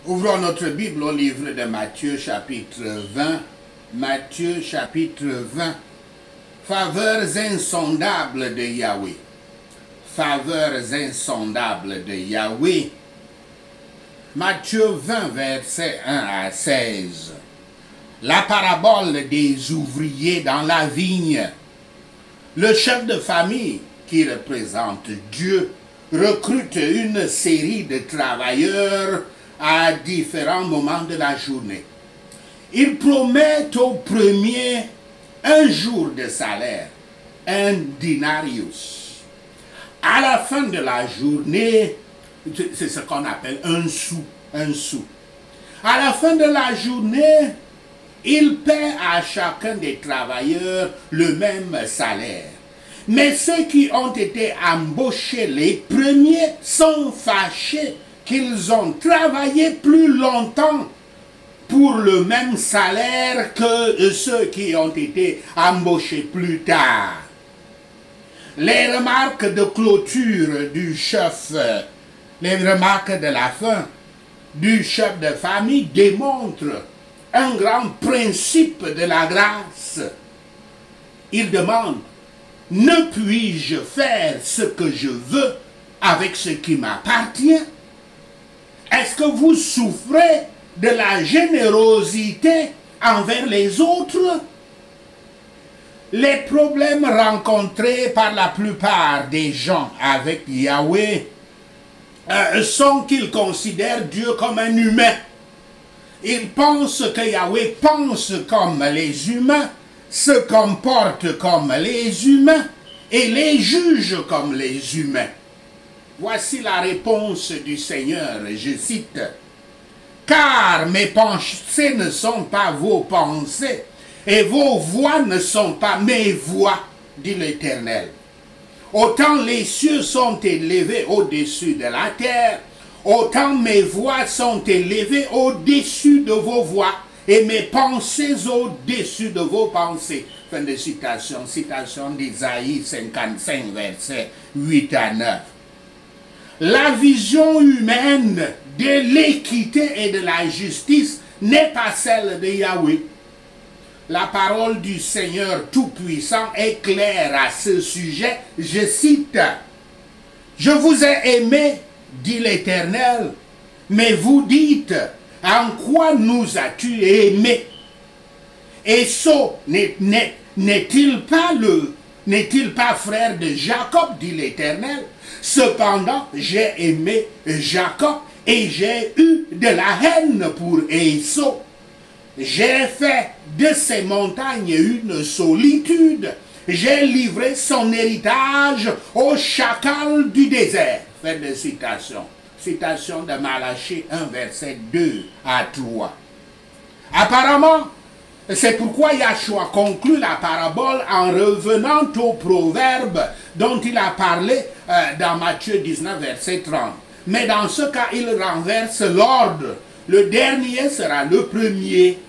Ouvrons notre Bible au livre de Matthieu chapitre 20. Matthieu chapitre 20. Faveurs insondables de Yahweh. Faveurs insondables de Yahweh. Matthieu 20, versets 1 à 16. La parabole des ouvriers dans la vigne. Le chef de famille, qui représente Dieu, recrute une série de travailleurs à différents moments de la journée. Il promet au premier un jour de salaire, un denarius. À la fin de la journée, c'est ce qu'on appelle un sou. À la fin de la journée, il paie à chacun des travailleurs le même salaire. Mais ceux qui ont été embauchés les premiers sont fâchés qu'ils ont travaillé plus longtemps pour le même salaire que ceux qui ont été embauchés plus tard. Les remarques de clôture du chef, les remarques de la fin du chef de famille démontrent un grand principe de la grâce. Il demande: ne puis-je faire ce que je veux avec ce qui m'appartient? Est-ce que vous souffrez de la générosité envers les autres? Les problèmes rencontrés par la plupart des gens avec Yahweh sont qu'ils considèrent Dieu comme un humain. Ils pensent que Yahweh pense comme les humains, se comporte comme les humains et les juge comme les humains. Voici la réponse du Seigneur, je cite: « Car mes pensées ne sont pas vos pensées, et vos voix ne sont pas mes voix, dit l'Éternel. Autant les cieux sont élevés au-dessus de la terre, autant mes voix sont élevées au-dessus de vos voix, et mes pensées au-dessus de vos pensées. » Fin de citation, citation d'Isaïe 55, versets 8 à 9. La vision humaine de l'équité et de la justice n'est pas celle de Yahweh. La parole du Seigneur Tout-Puissant est claire à ce sujet. Je cite: « Je vous ai aimé, dit l'Éternel, mais vous dites: en quoi nous as-tu aimé? Esau n'est-il pas frère de Jacob, dit l'Éternel? Cependant, j'ai aimé Jacob et j'ai eu de la haine pour Esau. J'ai fait de ces montagnes une solitude. J'ai livré son héritage au chacal du désert. » Fin de citation. Citation de Malachie 1, verset 2 à 3. Apparemment, c'est pourquoi Yahshua conclut la parabole en revenant au proverbe dont il a parlé dans Matthieu 19, verset 30. Mais dans ce cas, il renverse l'ordre. Le dernier sera le premier.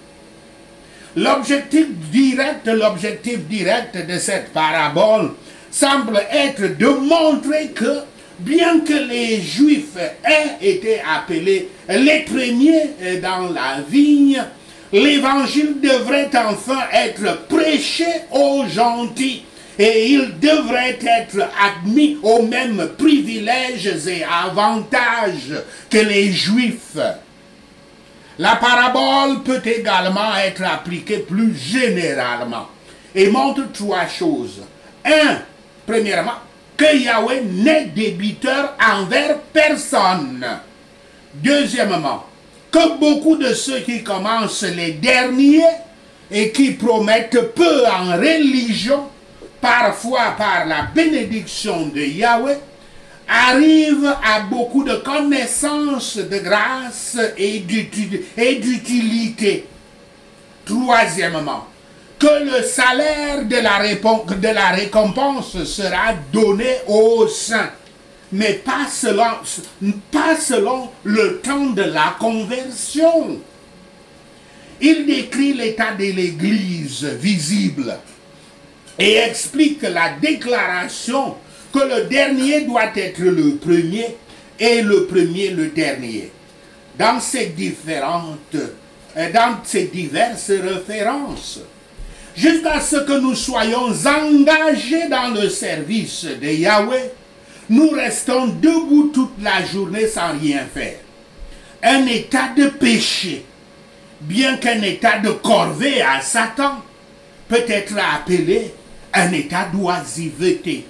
L'objectif direct de cette parabole semble être de montrer que, bien que les Juifs aient été appelés les premiers dans la vigne, l'évangile devrait enfin être prêché aux gentils et ils devraient être admis aux mêmes privilèges et avantages que les Juifs. La parabole peut également être appliquée plus généralement et montre trois choses. Premièrement, que Yahweh n'est débiteur envers personne. Deuxièmement, que beaucoup de ceux qui commencent les derniers et qui promettent peu en religion, parfois par la bénédiction de Yahweh, arrivent à beaucoup de connaissances de grâce et d'utilité. Troisièmement, que le salaire de la récompense sera donné aux saints, mais pas selon le temps de la conversion. Il décrit l'état de l'Église visible et explique la déclaration que le dernier doit être le premier et le premier le dernier. dans ces diverses références, jusqu'à ce que nous soyons engagés dans le service de Yahweh, nous restons debout toute la journée sans rien faire. Un état de péché, bien qu'un état de corvée à Satan, peut être appelé un état d'oisiveté.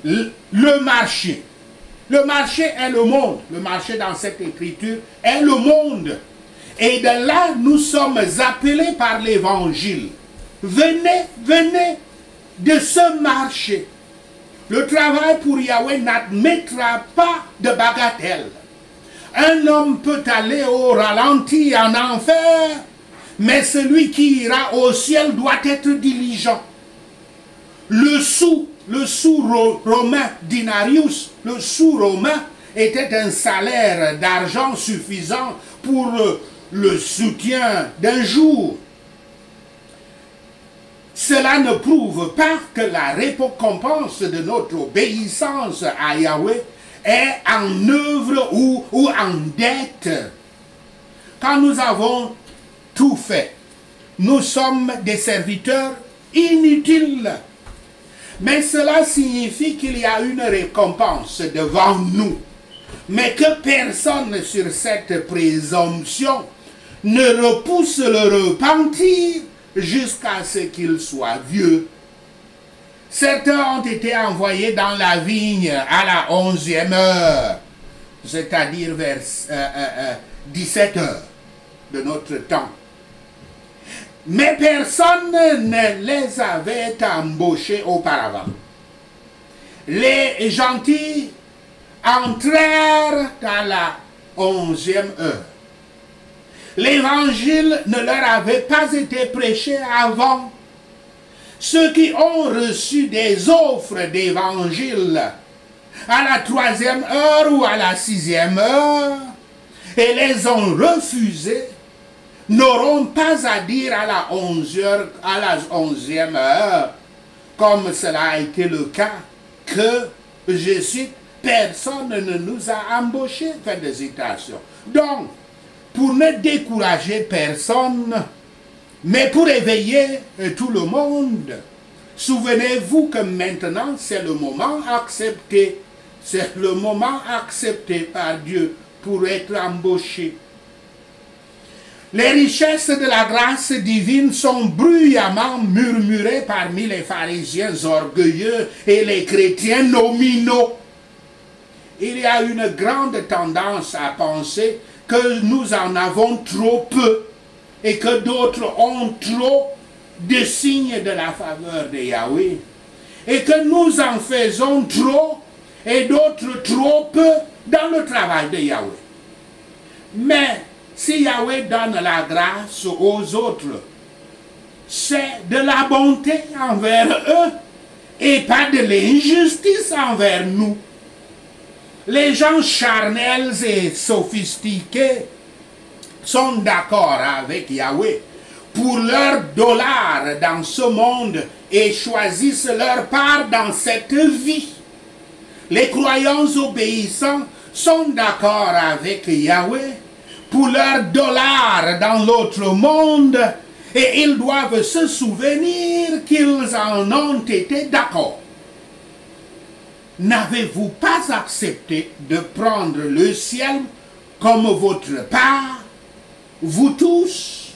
Le marché est le monde. Le marché dans cette écriture est le monde. Et de là, nous sommes appelés par l'évangile. Venez de ce marché. Le travail pour Yahweh n'admettra pas de bagatelle. Un homme peut aller au ralenti en enfer, mais celui qui ira au ciel doit être diligent. Le sou romain, dinarius, le sou romain était un salaire d'argent suffisant pour le soutien d'un jour. Cela ne prouve pas que la récompense de notre obéissance à Yahweh est en œuvre ou en dette. Quand nous avons tout fait, nous sommes des serviteurs inutiles. Mais cela signifie qu'il y a une récompense devant nous. Mais que personne sur cette présomption ne repousse le repentir jusqu'à ce qu'il soit vieux. Certains ont été envoyés dans la vigne à la 11e heure, c'est-à-dire vers 17 heures de notre temps. Mais personne ne les avait embauchés auparavant. Les gentils entrèrent à la 11e heure. L'évangile ne leur avait pas été prêché avant. Ceux qui ont reçu des offres d'évangile à la 3e heure ou à la 6e heure et les ont refusés, n'auront pas à dire à la 11e heure, comme cela a été le cas, que, je cite, personne ne nous a embauchés. Fin de citation. Donc, pour ne décourager personne, mais pour éveiller tout le monde, souvenez-vous que maintenant c'est le moment accepté. C'est le moment accepté par Dieu pour être embauché. Les richesses de la grâce divine sont bruyamment murmurées parmi les pharisiens orgueilleux et les chrétiens nominaux. Il y a une grande tendance à penser que nous en avons trop peu et que d'autres ont trop de signes de la faveur de Yahweh et que nous en faisons trop et d'autres trop peu dans le travail de Yahweh. Mais si Yahweh donne la grâce aux autres, c'est de la bonté envers eux et pas de l'injustice envers nous. Les gens charnels et sophistiqués sont d'accord avec Yahweh pour leur dollar dans ce monde et choisissent leur part dans cette vie. Les croyants obéissants sont d'accord avec Yahweh pour leur dollar dans l'autre monde et ils doivent se souvenir qu'ils en ont été d'accord. N'avez-vous pas accepté de prendre le ciel comme votre part, vous tous?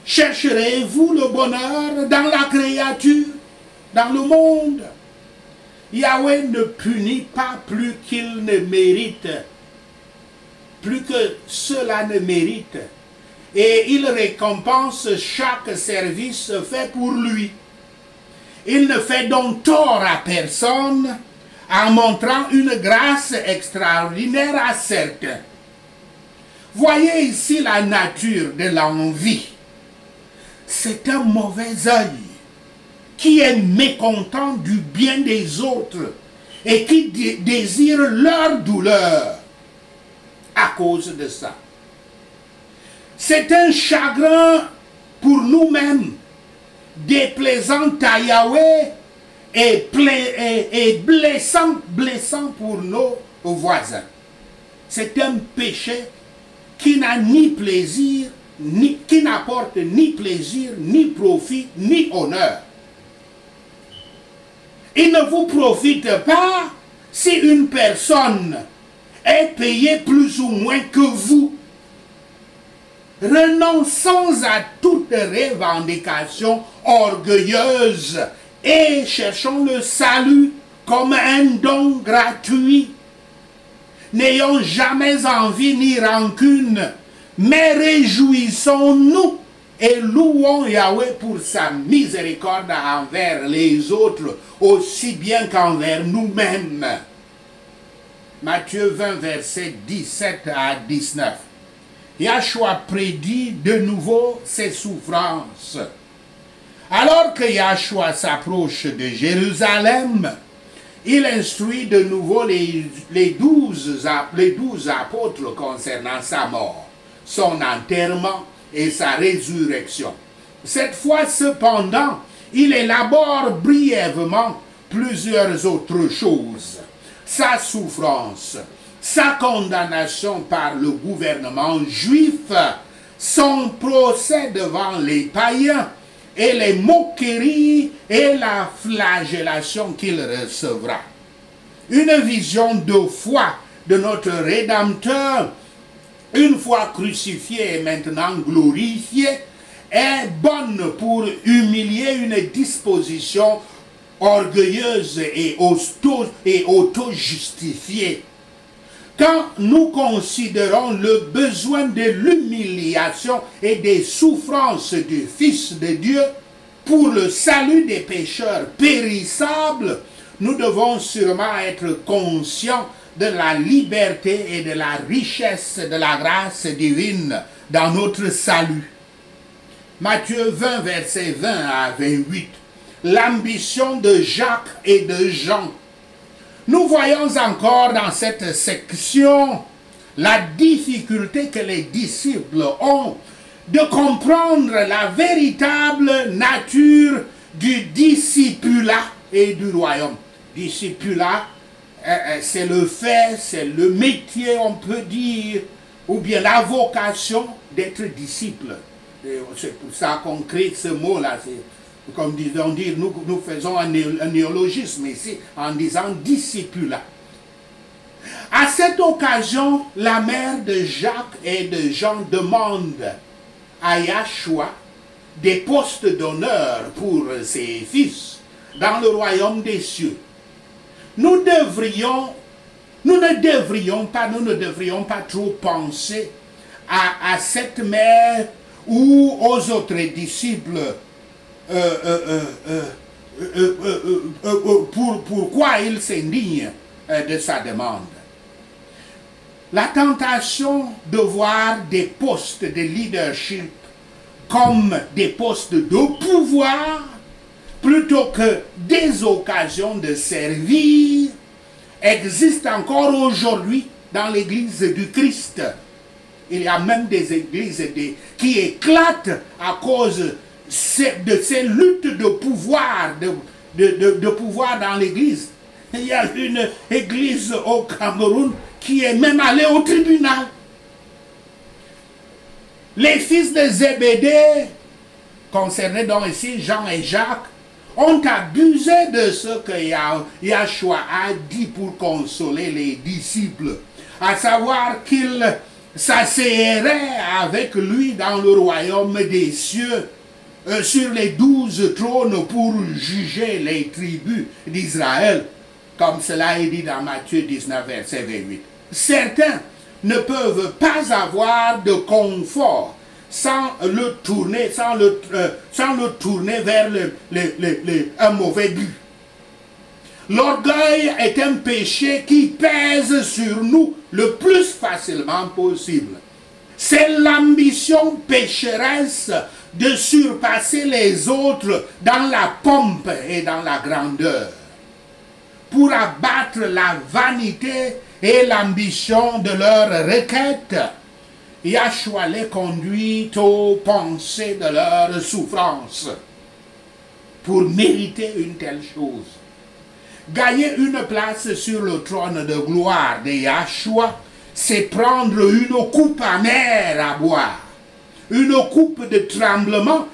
Chercherez-vous le bonheur dans la créature, dans le monde? Yahweh ne punit pas plus qu'il ne mérite, plus que cela ne mérite, et il récompense chaque service fait pour lui. Il ne fait donc tort à personne en montrant une grâce extraordinaire à certains. Voyez ici la nature de l'envie. C'est un mauvais œil qui est mécontent du bien des autres et qui désire leur douleur à cause de ça. C'est un chagrin pour nous-mêmes, déplaisant à Yahweh et blessant pour nos voisins. c'est un péché qui n'a ni plaisir, qui n'apporte ni plaisir, ni profit, ni honneur. Il ne vous profite pas si une personne est payée plus ou moins que vous. Renonçons à toute revendication orgueilleuse et cherchons le salut comme un don gratuit. N'ayons jamais envie ni rancune, mais réjouissons-nous et louons Yahweh pour sa miséricorde envers les autres, aussi bien qu'envers nous-mêmes. Matthieu 20, versets 17 à 19. Yahshua prédit de nouveau ses souffrances. Alors que Yahshua s'approche de Jérusalem, il instruit de nouveau les 12 apôtres concernant sa mort, son enterrement et sa résurrection. Cette fois cependant, il élabore brièvement plusieurs autres choses. Sa souffrance, sa condamnation par le gouvernement juif, son procès devant les païens et les moqueries et la flagellation qu'il recevra. Une vision de foi de notre Rédempteur, une fois crucifié et maintenant glorifié, est bonne pour humilier une disposition orgueilleuse et auto-justifiée. Quand nous considérons le besoin de l'humiliation et des souffrances du Fils de Dieu pour le salut des pécheurs périssables, nous devons sûrement être conscients de la liberté et de la richesse de la grâce divine dans notre salut. Matthieu 20, versets 20 à 28. L'ambition de Jacques et de Jean. Nous voyons encore dans cette section la difficulté que les disciples ont de comprendre la véritable nature du discipulat et du royaume. Discipulat, c'est le fait, c'est le métier, on peut dire, ou bien la vocation d'être disciple. C'est pour ça qu'on crée ce mot-là. Comme nous faisons un néologisme ici en disant discipulat. À cette occasion, la mère de Jacques et de Jean demande à Yahshua des postes d'honneur pour ses fils dans le royaume des cieux. Nous ne devrions pas trop penser à cette mère ou aux autres disciples. Pourquoi il s'indigne de sa demande. La tentation de voir des postes de leadership comme des postes de pouvoir plutôt que des occasions de servir existe encore aujourd'hui dans l'Église du Christ. Il y a même des églises qui éclatent à cause de ces luttes de pouvoir, de pouvoir dans l'église. Il y a une église au Cameroun qui est même allée au tribunal. Les fils de Zébédée, concernés donc ici Jean et Jacques, ont abusé de ce que Yahshua a dit pour consoler les disciples, à savoir qu'ils s'asseyeraient avec lui dans le royaume des cieux, sur les 12 trônes pour juger les tribus d'Israël, comme cela est dit dans Matthieu 19, verset 28. Certains ne peuvent pas avoir de confort sans le tourner vers un mauvais but. L'orgueil est un péché qui pèse sur nous le plus facilement possible. C'est l'ambition pécheresse de surpasser les autres dans la pompe et dans la grandeur, pour abattre la vanité et l'ambition de leur requête. Yahshua les conduit aux pensées de leur souffrance pour mériter une telle chose. Gagner une place sur le trône de gloire de Yahshua c'est prendre une coupe amère à boire. Une coupe de tremblement,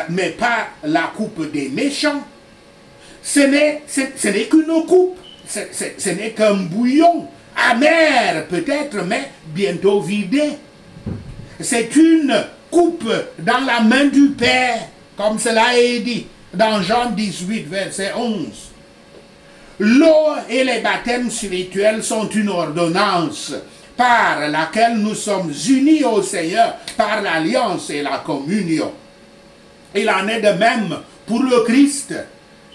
mais pas la coupe des méchants. Ce n'est qu'une coupe, ce n'est qu'un bouillon, amer peut-être, mais bientôt vidé. C'est une coupe dans la main du Père, comme cela est dit dans Jean 18, verset 11. L'eau et les baptêmes spirituels sont une ordonnance par laquelle nous sommes unis au Seigneur par l'alliance et la communion. Il en est de même pour le Christ,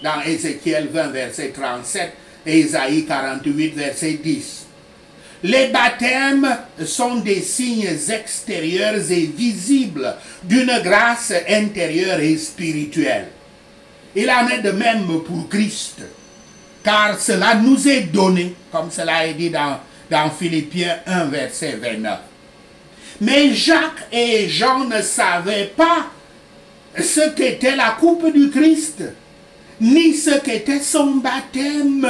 dans Ézéchiel 20, verset 37 et Isaïe 48, verset 10. Les baptêmes sont des signes extérieurs et visibles d'une grâce intérieure et spirituelle. Il en est de même pour Christ, car cela nous est donné, comme cela est dit dans Philippiens 1, verset 29. Mais Jacques et Jean ne savaient pas ce qu'était la coupe du Christ, ni ce qu'était son baptême.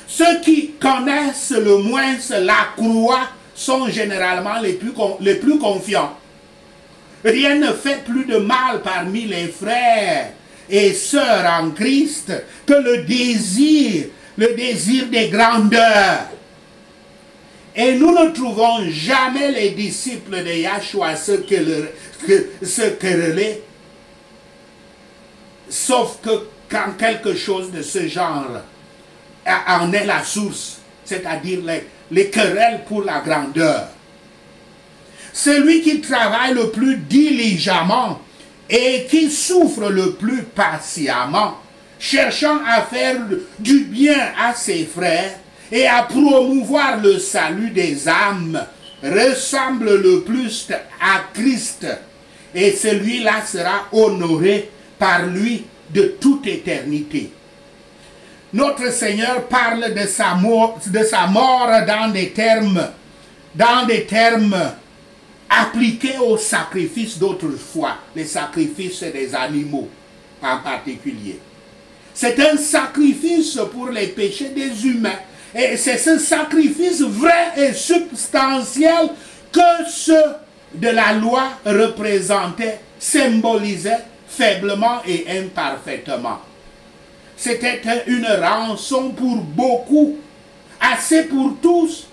Ceux qui connaissent le moins la croix sont généralement les plus confiants. Rien ne fait plus de mal parmi les frères et sœurs en Christ que le désir des grandeurs. Et nous ne trouvons jamais les disciples de Yahshua se quereller, sauf que quand quelque chose de ce genre en est la source, c'est-à-dire les querelles pour la grandeur. Celui qui travaille le plus diligemment et qui souffre le plus patiemment, cherchant à faire du bien à ses frères et à promouvoir le salut des âmes, ressemble le plus à Christ, et celui-là sera honoré par lui de toute éternité. Notre Seigneur parle de sa mort dans des termes appliqués aux sacrifices d'autrefois, les sacrifices des animaux en particulier. C'est un sacrifice pour les péchés des humains. Et c'est ce sacrifice vrai et substantiel que ceux de la loi représentaient, symbolisaient faiblement et imparfaitement. C'était une rançon pour beaucoup, assez pour tous,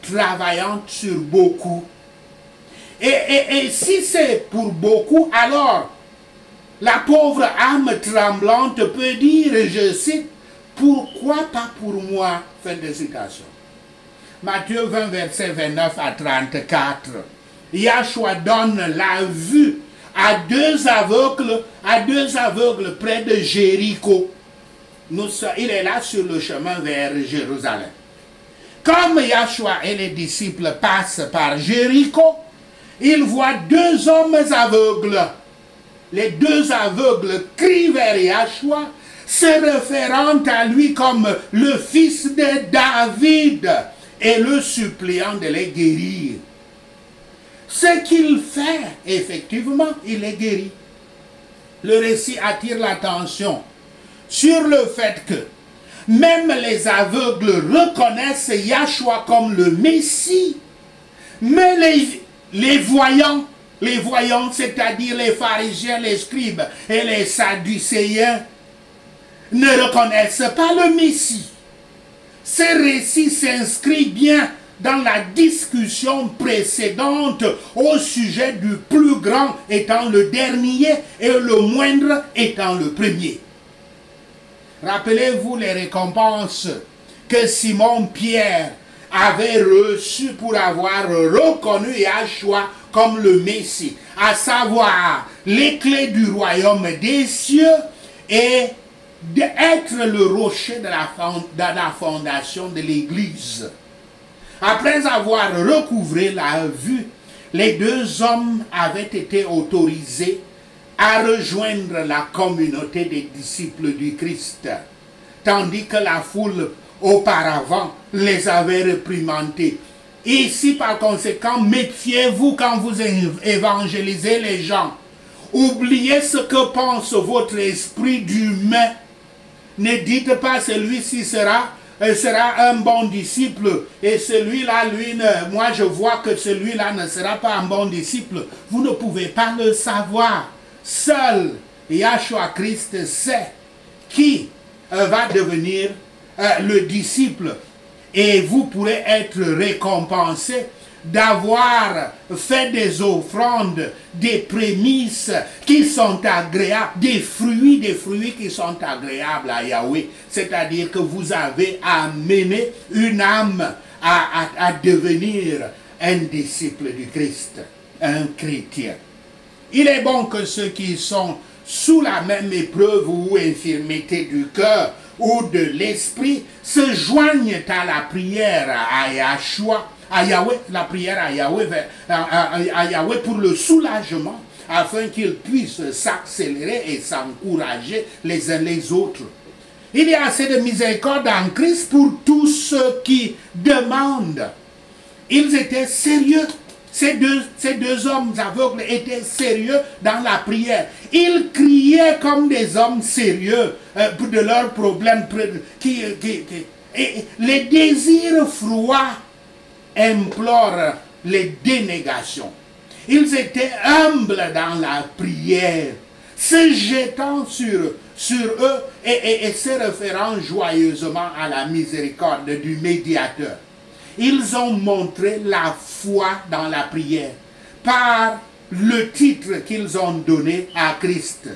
travaillant sur beaucoup. Et si c'est pour beaucoup, alors la pauvre âme tremblante peut dire, je cite, « Pourquoi pas pour moi ?» Fin de citation. Matthieu 20, verset 29 à 34. Yahshua donne la vue à deux aveugles près de Jéricho. Il est là sur le chemin vers Jérusalem. Comme Yahshua et les disciples passent par Jéricho, ils voient deux hommes aveugles. Les deux aveugles crient vers Yahshua, se référant à lui comme le fils de David et le suppliant de les guérir. Ce qu'il fait, effectivement, il les guérit. Le récit attire l'attention sur le fait que même les aveugles reconnaissent Yahshua comme le Messie, mais les voyants, c'est-à-dire les pharisiens, les scribes et les sadducéens, ne reconnaissent pas le Messie. Ce récit s'inscrit bien dans la discussion précédente au sujet du plus grand étant le dernier et le moindre étant le premier. Rappelez-vous les récompenses que Simon-Pierre avait reçues pour avoir reconnu Yahshua comme le Messie, à savoir les clés du royaume des cieux et d'être le rocher de la fondation de l'Église. Après avoir recouvré la vue, les deux hommes avaient été autorisés à rejoindre la communauté des disciples du Christ, tandis que la foule auparavant les avait réprimandés. Ici, par conséquent, méfiez-vous quand vous évangélisez les gens. Oubliez ce que pense votre esprit d'humain. Ne dites pas celui-ci sera sera un bon disciple et celui-là, moi je vois que celui-là ne sera pas un bon disciple. Vous ne pouvez pas le savoir. Seul Yahshua Christ sait qui va devenir le disciple. Et vous pourrez être récompensé d'avoir fait des offrandes, des prémices qui sont agréables, des fruits qui sont agréables à Yahweh. C'est-à-dire que vous avez amené une âme à devenir un disciple du Christ, un chrétien. Il est bon que ceux qui sont sous la même épreuve ou infirmité du cœur ou de l'esprit se joignent à la prière à Yahshua, à Yahweh, la prière à Yahweh pour le soulagement, afin qu'ils puissent s'accélérer et s'encourager les uns les autres. Il y a assez de miséricorde en Christ pour tous ceux qui demandent. Ils étaient sérieux. Ces deux hommes aveugles étaient sérieux dans la prière. Ils criaient comme des hommes sérieux de leurs problèmes. Et les désirs froids implorent les dénégations. Ils étaient humbles dans la prière, se jetant sur eux et se référant joyeusement à la miséricorde du médiateur. Ils ont montré la foi dans la prière par le titre qu'ils ont donné à Christ.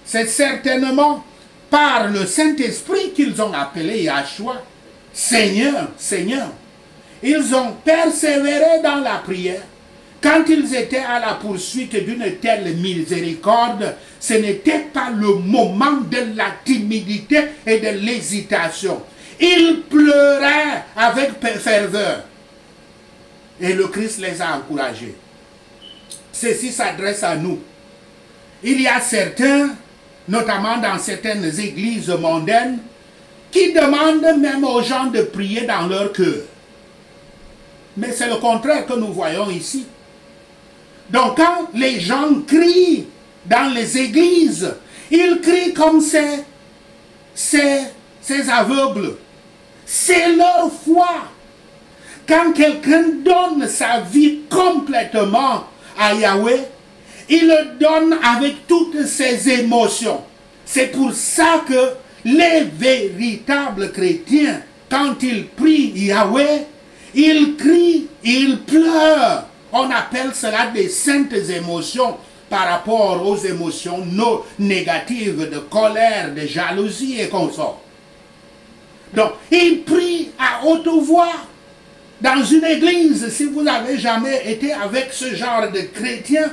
C'est certainement par le Saint-Esprit qu'ils ont appelé Yahshua Seigneur, Seigneur. Ils ont persévéré dans la prière. Quand ils étaient à la poursuite d'une telle miséricorde, ce n'était pas le moment de la timidité et de l'hésitation. Ils pleuraient avec ferveur. Et le Christ les a encouragés. Ceci s'adresse à nous. Il y a certains, notamment dans certaines églises mondaines, qui demandent même aux gens de prier dans leur cœur. Mais c'est le contraire que nous voyons ici. Donc quand les gens crient dans les églises, ils crient comme ces aveugles. C'est leur foi. Quand quelqu'un donne sa vie complètement à Yahweh, il le donne avec toutes ses émotions. C'est pour ça que les véritables chrétiens, quand ils prient Yahweh, ils crient, ils pleurent. On appelle cela des saintes émotions par rapport aux émotions négatives de colère, de jalousie et consorts. Donc, ils prient à haute voix. Dans une église, si vous n'avez jamais été avec ce genre de chrétiens,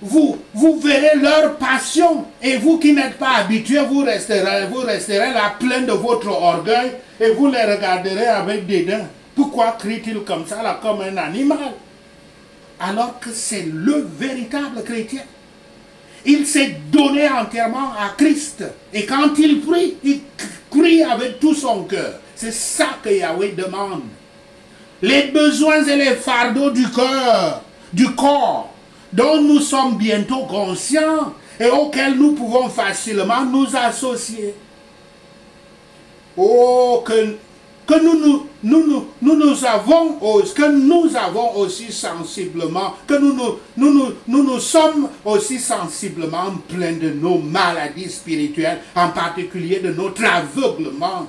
vous verrez leur passion. Et vous qui n'êtes pas habitués, vous resterez là plein de votre orgueil et vous les regarderez avec dédain. Pourquoi crie-t-il comme ça, là, comme un animal? Alors que c'est le véritable chrétien. Il s'est donné entièrement à Christ. Et quand il prie avec tout son cœur. C'est ça que Yahweh demande. Les besoins et les fardeaux du cœur, du corps, dont nous sommes bientôt conscients et auxquels nous pouvons facilement nous associer. Oh, que nous avons aussi sensiblement, que nous sommes aussi sensiblement pleins de nos maladies spirituelles, en particulier de notre aveuglement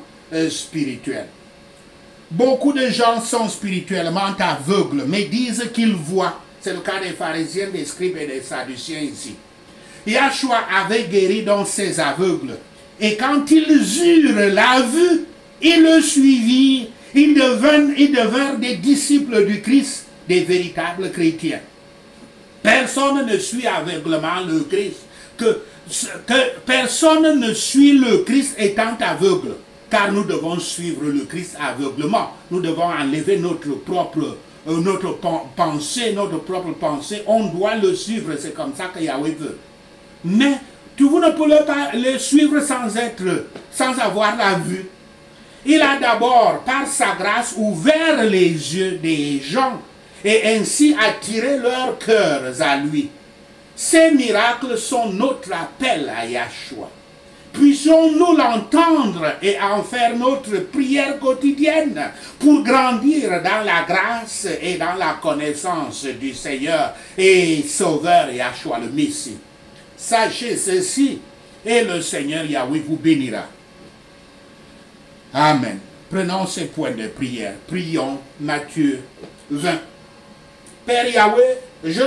spirituel. Beaucoup de gens sont spirituellement aveugles, mais disent qu'ils voient. C'est le cas des pharisiens, des scribes et des sadduciens ici. Yahshua avait guéri donc ces aveugles. Et quand ils eurent la vue, ils le suivirent, ils devinrent des disciples du Christ, des véritables chrétiens. Personne ne suit aveuglement le Christ. Personne ne suit le Christ étant aveugle. Car nous devons suivre le Christ aveuglement. Nous devons enlever notre propre pensée. On doit le suivre, c'est comme ça que Yahweh veut. Mais vous ne pouvez pas le suivre sans avoir la vue. Il a d'abord, par sa grâce, ouvert les yeux des gens et ainsi attiré leurs cœurs à lui. Ces miracles sont notre appel à Yahshua. puissions-nous l'entendre et en faire notre prière quotidienne pour grandir dans la grâce et dans la connaissance du Seigneur et Sauveur Yahshua le Messie. Sachez ceci et le Seigneur Yahweh vous bénira. Amen. Prenons ces points de prière. Prions Matthieu 20. Père Yahweh, je